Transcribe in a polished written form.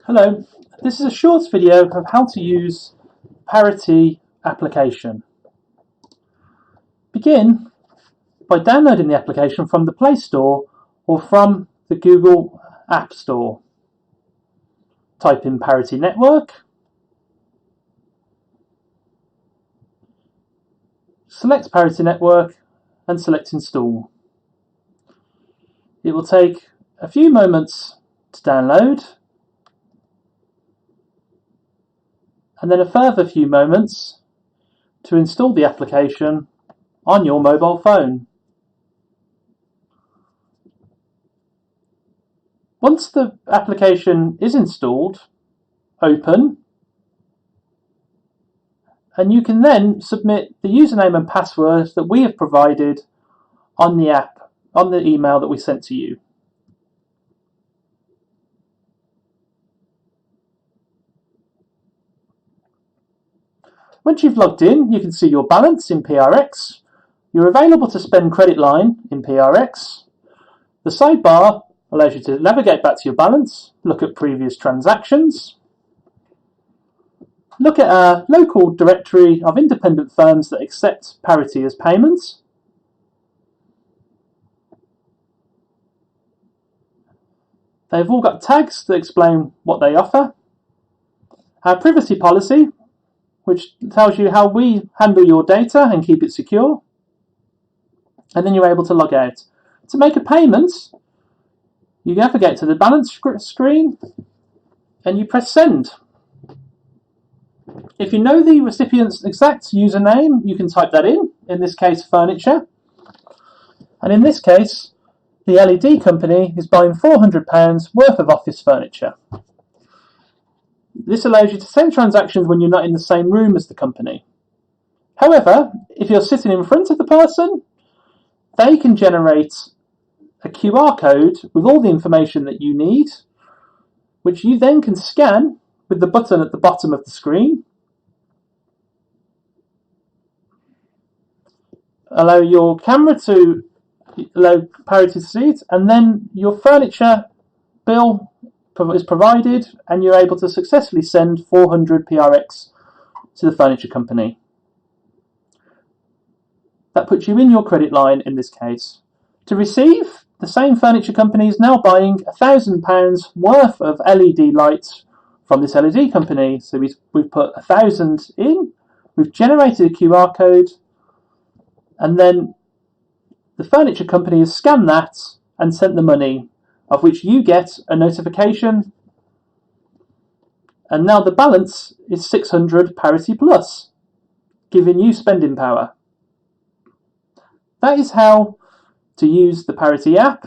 Hello, this is a short video of how to use Parity application. Begin by downloading the application from the Play Store or from the Google App Store. Type in Parity Network, select Parity Network and select Install. It will take a few moments to download, and then a further few moments to install the application on your mobile phone. Once the application is installed, open, and you can then submit the username and password that we have provided on the app, on the email that we sent to you. Once you've logged in, you can see your balance in PRX, your available to spend credit line in PRX. The sidebar allows you to navigate back to your balance, look at previous transactions, look at a local directory of independent firms that accept Parity as payments. They've all got tags that explain what they offer. Our privacy policy, which tells you how we handle your data and keep it secure. And then you're able to log out. To make a payment, you navigate to the balance screen and you press send. If you know the recipient's exact username, you can type that in this case furniture. And in this case, the LED company is buying £400 worth of office furniture. This allows you to send transactions when you're not in the same room as the company. However, if you're sitting in front of the person, they can generate a QR code with all the information that you need, which you then can scan with the button at the bottom of the screen. Allow your camera to allow Parity to see it, and then your furniture bill is provided and you're able to successfully send 400 PRX to the furniture company. That puts you in your credit line in this case. To receive, the same furniture company is now buying £1,000 worth of LED lights from this LED company. So we've put 1,000 in, we've generated a QR code, and then the furniture company has scanned that and sent the money, of which you get a notification, and now the balance is 600 Parity Plus, giving you spending power. That is how to use the Parity app